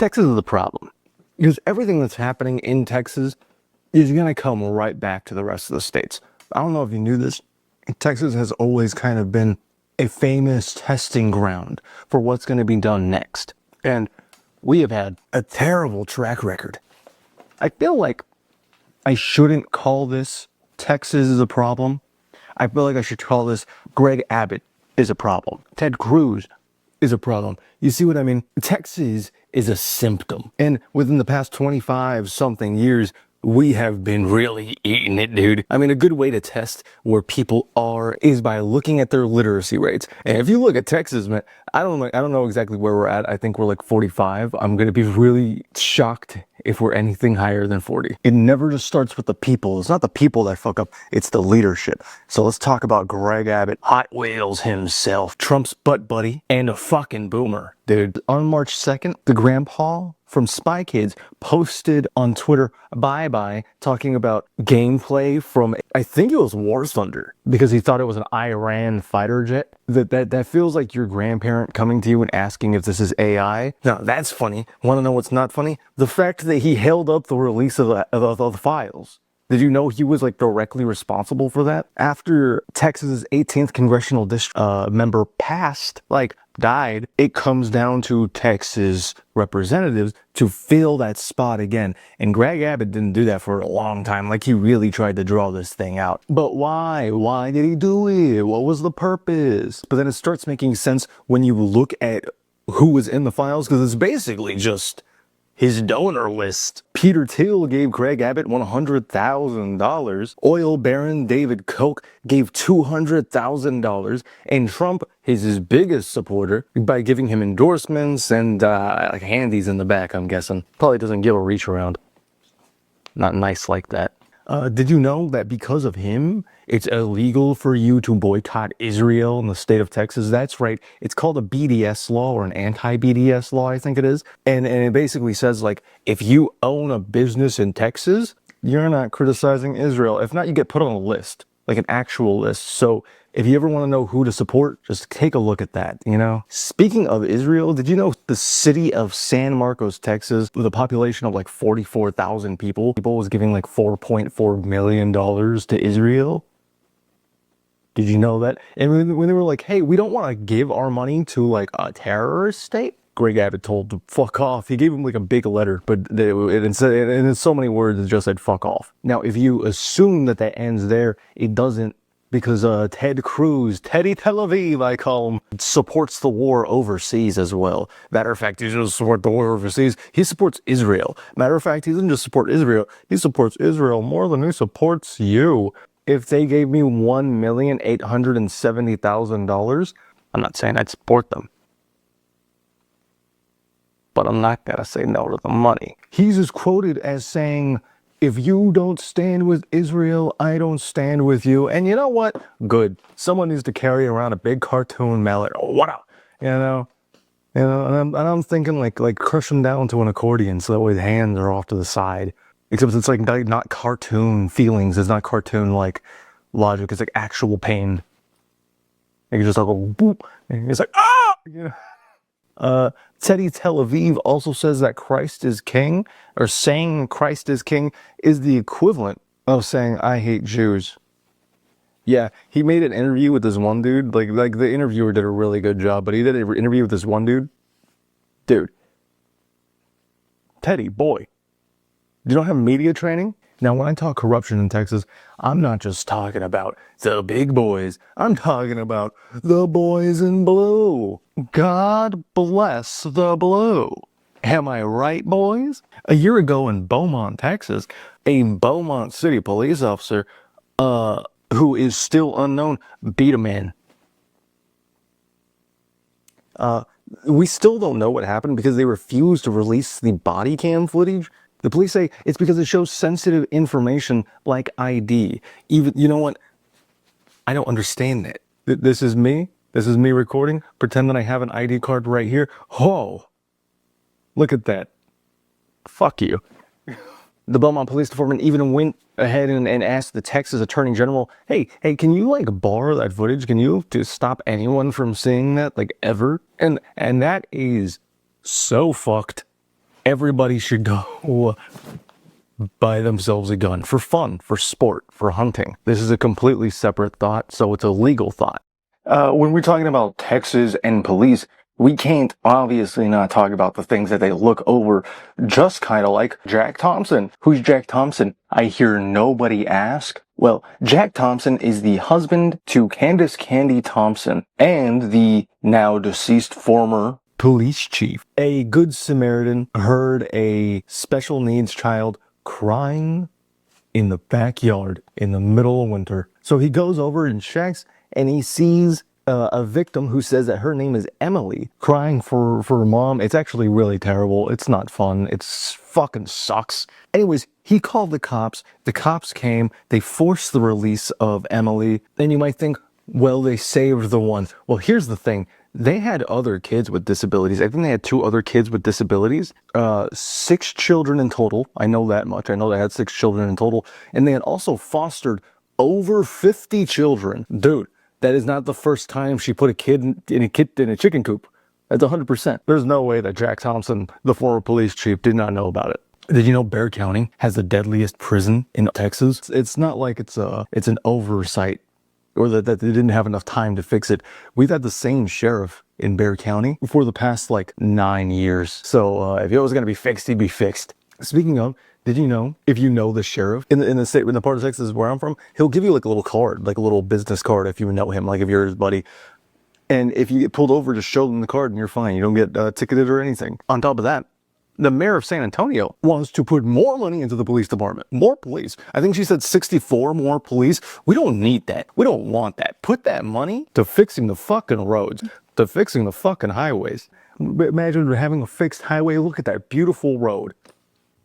Texas is the problem. Because everything that's happening in Texas is going to come right back to the rest of the states. I don't know if you knew this. Texas has always kind of been a famous testing ground for what's going to be done next. And we have had a terrible track record. I feel like I shouldn't call this Texas is a problem. I feel like I should call this Greg Abbott is a problem. Ted Cruz is a problem. You see what I mean? Texas is a symptom. And within the past 25 something years, we have been really eating it, dude. I mean, a good way to test where people are is by looking at their literacy rates. And if you look at Texas, man, I don't know exactly where we're at. I think we're like 45. I'm going to be really shocked if we're anything higher than 40. It never just starts with the people. It's not the people that fuck up. It's the leadership. So let's talk about Greg Abbott, Hot Wheels himself, Trump's butt buddy, and a fucking boomer, dude. On March 2nd, the grandpa from Spy Kids posted on Twitter, bye-bye, talking about gameplay from, I think it was War Thunder, because he thought it was an Iran fighter jet. That feels like your grandparent coming to you and asking if this is AI. Now, that's funny. Want to know what's not funny? The fact that he held up the release of the files. Did you know he was like directly responsible for that? After Texas's 18th congressional district member died, it comes down to Texas representatives to fill that spot again. And Greg Abbott didn't do that for a long time. Like, he really tried to draw this thing out. But why? Why did he do it? What was the purpose? But then it starts making sense when you look at who was in the files, because it's basically just his donor list. Peter Thiel gave Greg Abbott $100,000. Oil baron David Koch gave $200,000. And Trump is his biggest supporter by giving him endorsements and like handies in the back, I'm guessing. Probably doesn't give a reach around. Not nice like that. Did you know that because of him, it's illegal for you to boycott Israel in the state of Texas? That's right. It's called a BDS law, or an anti-BDS law, I think it is. And it basically says, like, if you own a business in Texas, you're not criticizing Israel. If not, you get put on a list, like an actual list. So if you ever want to know who to support, just take a look at that, you know? Speaking of Israel, did you know the city of San Marcos, Texas, with a population of like 44,000 people was giving like $4.4 million to Israel? Did you know that? And when they were like, hey, we don't want to give our money to like a terrorist state, Greg Abbott told to fuck off. He gave him like a big letter, but in so many words, it just said fuck off. Now, if you assume that ends there, it doesn't. Because Ted Cruz, Teddy Tel Aviv, I call him, supports the war overseas as well. Matter of fact, he doesn't support the war overseas. He supports Israel. Matter of fact, he doesn't just support Israel. He supports Israel more than he supports you. If they gave me $1,870,000, I'm not saying I'd support them. But I'm not going to say no to the money. He's as quoted as saying, if you don't stand with Israel, I don't stand with you. And you know what? Good. Someone needs to carry around a big cartoon mallet. Oh, what up? You know, and I'm thinking like crush them down to an accordion so that way the hands are off to the side. Except it's like not cartoon feelings. It's not cartoon like logic. It's like actual pain. Like you just like go boop, and it's like ah. You know? Teddy Tel Aviv also says that Christ is king, or saying Christ is king is the equivalent of saying I hate Jews. Yeah, he made an interview with this one dude. Like the interviewer did a really good job, but he did an interview with this one dude. Dude, Teddy, boy, you don't have media training? Now, when I talk corruption in Texas, I'm not just talking about the big boys. I'm talking about the boys in blue. God bless the blue. Am I right, boys? A year ago in Beaumont, Texas, a Beaumont City police officer, who is still unknown, beat a man. We still don't know what happened because they refused to release the body cam footage. The police say it's because it shows sensitive information like ID. Even, you know what? I don't understand that. This is me. This is me recording. Pretend that I have an ID card right here. Oh, look at that. Fuck you. The Beaumont Police Department even went ahead and asked the Texas Attorney General, hey, can you like borrow that footage? Can you to stop anyone from seeing that, like, ever? And that is so fucked. Everybody should go buy themselves a gun for fun, for sport, for hunting. This is a completely separate thought, so it's a legal thought. When we're talking about Texas and police, we can't obviously not talk about the things that they look over, just kind of like Jack Thompson. Who's Jack Thompson? I hear nobody ask. Well, Jack Thompson is the husband to Candace Candy Thompson and the now deceased former police chief. A good Samaritan heard a special needs child crying in the backyard in the middle of winter. So he goes over and checks, and he sees a victim who says that her name is Emily, crying for her mom. It's actually really terrible. It's not fun. It's fucking sucks. Anyways, he called the cops. The cops came. They forced the release of Emily. And you might think, well, they saved the one. Well, here's the thing. They had other kids with disabilities. I think they had 2 other kids with disabilities. 6 children in total. I know that much. I know they had 6 children in total. And they had also fostered over 50 children. Dude, that is not the first time she put a kid in a chicken coop. That's 100%. There's no way that Jack Thompson, the former police chief, did not know about it. Did you know Bexar County has the deadliest prison in Texas? It's not like it's an oversight, or that they didn't have enough time to fix it. We've had the same sheriff in Bexar County for the past 9 years. So if it was going to be fixed, he'd be fixed. Speaking of, did you know, if you know the sheriff in the state, in the part of Texas where I'm from, he'll give you a little card, a little business card if you know him, if you're his buddy. And if you get pulled over, just show them the card and you're fine. You don't get ticketed or anything. On top of that, the mayor of San Antonio wants to put more money into the police department. More police. I think she said 64 more police. We don't need that. We don't want that. Put that money to fixing the fucking roads, to fixing the fucking highways. Imagine having a fixed highway. Look at that beautiful road.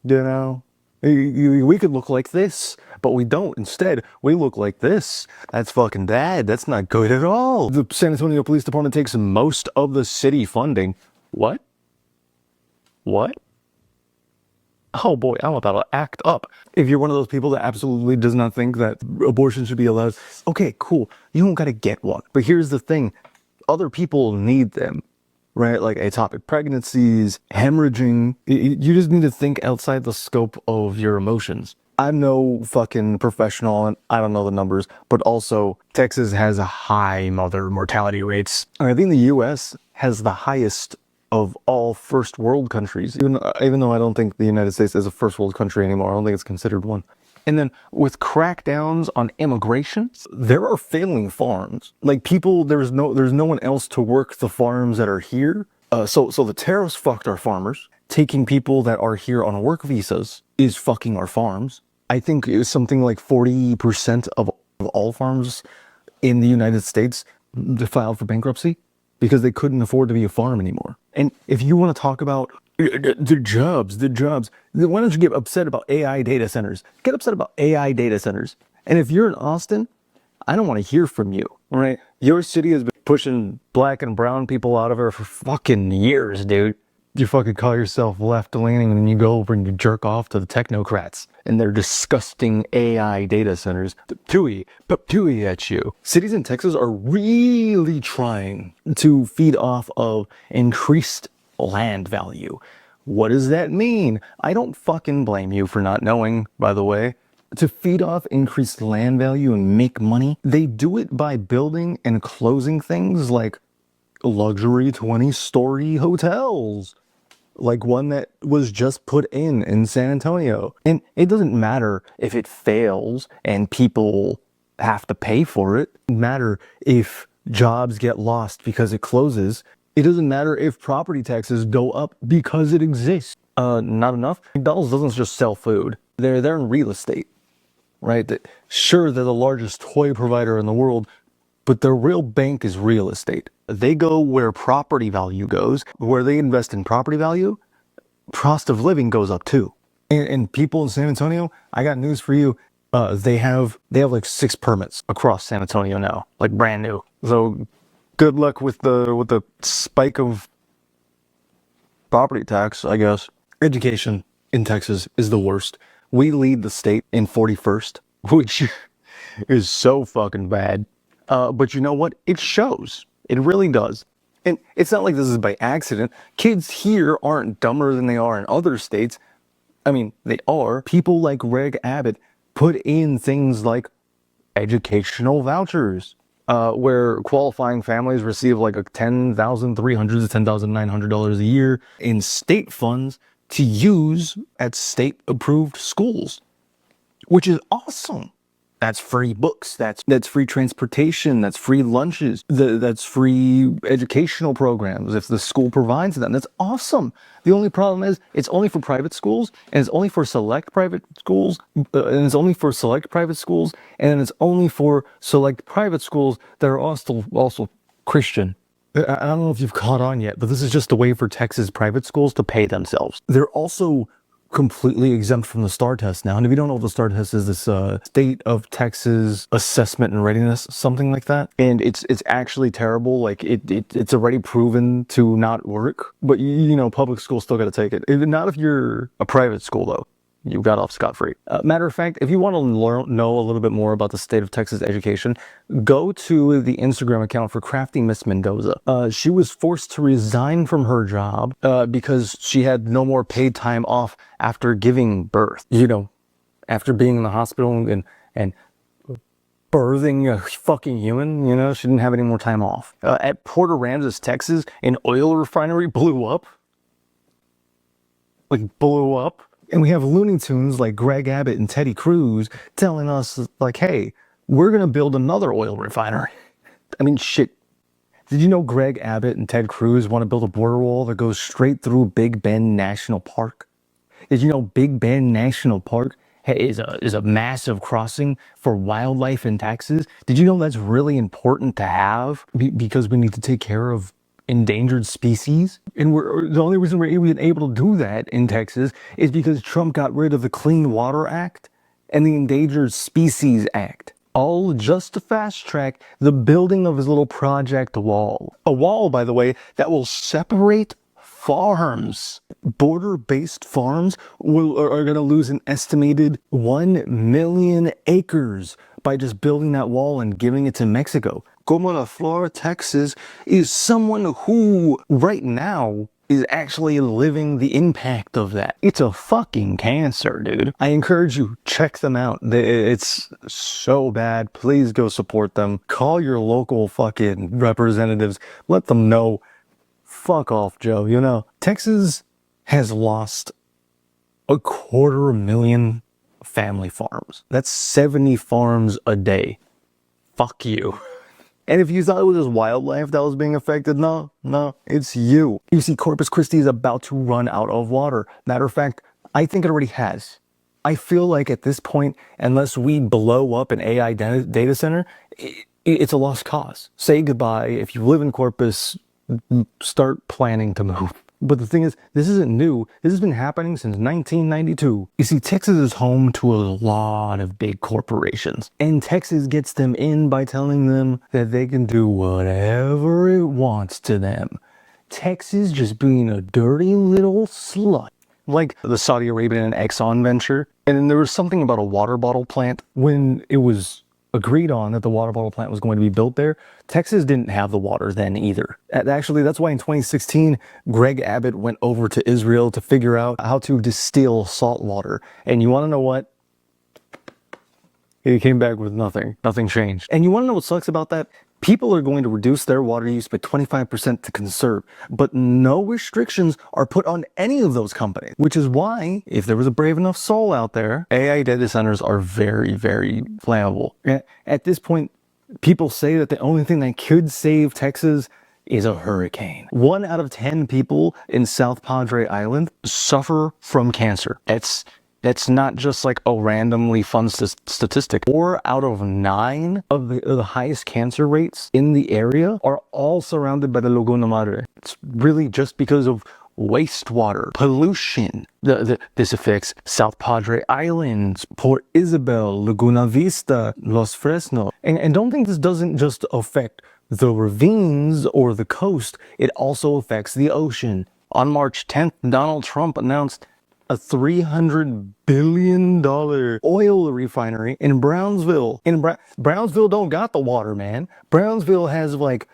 You know? We could look like this, but we don't. Instead, we look like this. That's fucking bad. That's not good at all. The San Antonio Police Department takes most of the city funding. What? What? Oh boy, I'm about to act up. If you're one of those people that absolutely does not think that abortion should be allowed, okay, cool. You don't gotta get one. But here's the thing. Other people need them, right? Like ectopic pregnancies, hemorrhaging. You just need to think outside the scope of your emotions. I'm no fucking professional and I don't know the numbers, but also Texas has a high mother mortality rates. I think the US has the highest of all first world countries, even though I don't think the United States is a first world country anymore. I don't think it's considered one. And then with crackdowns on immigration, there are failing farms. People, there's no one else to work the farms that are here. So the tariffs fucked our farmers. Taking people that are here on work visas is fucking our farms. I think it was something like 40% of all farms in the United States filed for bankruptcy because they couldn't afford to be a farm anymore. And if you want to talk about the jobs, why don't you get upset about AI data centers? Get upset about AI data centers. And if you're in Austin, I don't want to hear from you, all right? Your city has been pushing black and brown people out of her for fucking years, dude. You fucking call yourself left-leaning and then you go over and you jerk off to the technocrats and their disgusting AI data centers. Tooey at you. Cities in Texas are really trying to feed off of increased land value. What does that mean? I don't fucking blame you for not knowing, by the way. To feed off increased land value and make money, they do it by building and closing things like luxury 20-story hotels, like one that was just put in San Antonio. And it doesn't matter if it fails and people have to pay for it. It doesn't matter if jobs get lost because it closes. It doesn't matter if property taxes go up because it exists. Not enough. McDonald's doesn't just sell food. They're in real estate, right? Sure, they're the largest toy provider in the world, but their real bank is real estate. They go where property value goes. Where they invest in property value, cost of living goes up too. And people in San Antonio, I got news for you. They have like 6 permits across San Antonio now, like brand new. So good luck with the spike of property tax, I guess. Education in Texas is the worst. We lead the state in 41st, which is so fucking bad. But you know what? It shows. It really does. And it's not like this is by accident. Kids here aren't dumber than they are in other states. I mean, they are. People like Greg Abbott put in things like educational vouchers, where qualifying families receive like a $10,300 to $10,900 a year in state funds to use at state-approved schools, which is awesome. That's free books. That's free transportation. That's free lunches. That's free educational programs if the school provides them. That's awesome. The only problem is it's only for private schools, and it's only for select private schools, and it's only for select private schools, and it's only for select private schools that are also Christian. I don't know if you've caught on yet, but this is just a way for Texas private schools to pay themselves. They're also completely exempt from the STAR test now. And if you don't know what the STAR test is, this state of Texas assessment and readiness, something like that. And it's actually terrible. Like it's already proven to not work. But you know, public schools still got to take it. Not if you're a private school though. You got off scot-free. Matter of fact, if you want to know a little bit more about the state of Texas education, go to the Instagram account for Crafty Miss Mendoza. She was forced to resign from her job because she had no more paid time off after giving birth. You know, after being in the hospital and birthing a fucking human, you know, she didn't have any more time off. At Port Aransas, Texas, an oil refinery blew up. Like, blew up. And we have Looney Tunes like Greg Abbott and Teddy Cruz telling us, like, hey, we're going to build another oil refinery. I mean, shit. Did you know Greg Abbott and Ted Cruz want to build a border wall that goes straight through Big Bend National Park? Did you know Big Bend National Park is a massive crossing for wildlife in Texas? Did you know that's really important to have because we need to take care of endangered species? And the only reason we're even able to do that in Texas is because Trump got rid of the Clean Water Act and the Endangered Species Act, all just to fast track the building of his little project wall. A wall, by the way, that will separate farms. Border-based farms are going to lose an estimated 1 million acres by just building that wall and giving it to Mexico. Como la Flor, Texas, is someone who right now is actually living the impact of that. It's a fucking cancer, dude. I encourage you, check them out. It's so bad. Please go support them. Call your local fucking representatives. Let them know. Fuck off, Joe. You know, Texas has lost 250,000 family farms. That's 70 farms a day. Fuck you. And if you thought it was just wildlife that was being affected, no, it's you. You see, Corpus Christi is about to run out of water. Matter of fact, I think it already has. I feel like at this point, unless we blow up an AI data center, it's a lost cause. Say goodbye. If you live in Corpus, start planning to move. But the thing is, this isn't new. This has been happening since 1992. You see, Texas is home to a lot of big corporations. And Texas gets them in by telling them that they can do whatever it wants to them. Texas just being a dirty little slut. Like the Saudi Arabian and Exxon venture. And then there was something about a water bottle plant. When it was agreed on that the water bottle plant was going to be built there, Texas didn't have the water then either. Actually, that's why in 2016, Greg Abbott went over to Israel to figure out how to distill salt water. And you want to know what? He came back with nothing. Nothing changed. And you want to know what sucks about that? People are going to reduce their water use by 25% to conserve, but no restrictions are put on any of those companies, which is why, if there was a brave enough soul out there, AI data centers are very, very flammable. At this point, people say that the only thing that could save Texas is a hurricane. 1 out of 10 people in South Padre Island suffer from cancer. That's not just like a randomly fun statistic. 4 out of 9 of the highest cancer rates in the area are all surrounded by the Laguna Madre. It's really just because of wastewater, pollution. This affects South Padre Islands, Port Isabel, Laguna Vista, Los Fresnos. And don't think this doesn't just affect the ravines or the coast. It also affects the ocean. On March 10th, Donald Trump announced a $300 billion oil refinery in Brownsville. Brownsville don't got the water, man. Brownsville has like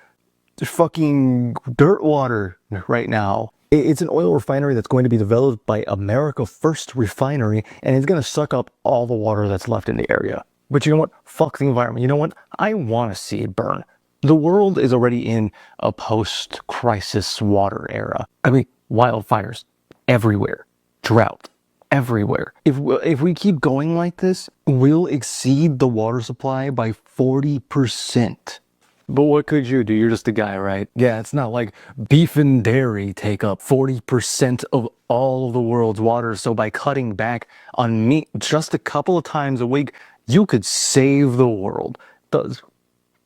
fucking dirt water right now. It's an oil refinery that's going to be developed by America First Refinery, and it's going to suck up all the water that's left in the area. But you know what? Fuck the environment. You know what? I want to see it burn. The world is already in a post-crisis water era. I mean, wildfires everywhere, drought everywhere. If we keep going like this, we'll exceed the water supply by 40%. But what could you do? You're just a guy, right? Yeah, it's not like beef and dairy take up 40% of all the world's water. So by cutting back on meat just a couple of times a week, you could save the world. There's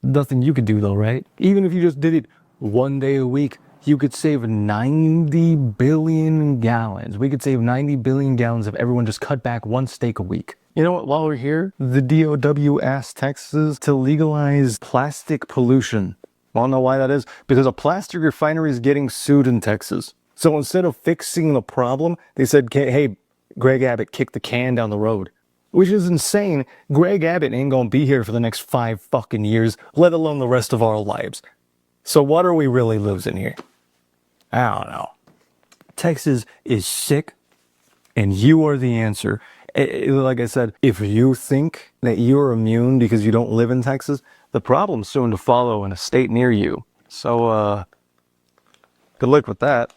nothing you could do though, right? Even if you just did it one day a week, you could save 90 billion gallons. We could save 90 billion gallons if everyone just cut back one steak a week. You know what, while we're here, the DOW asked Texas to legalize plastic pollution. Wanna know why that is? Because a plastic refinery is getting sued in Texas. So instead of fixing the problem, they said, hey, Greg Abbott, kick the can down the road. Which is insane. Greg Abbott ain't gonna be here for the next 5 fucking years, let alone the rest of our lives. So what are we really losing here? I don't know. Texas is sick, and you are the answer. Like I said, if you think that you're immune because you don't live in Texas, the problem's soon to follow in a state near you. So, good luck with that.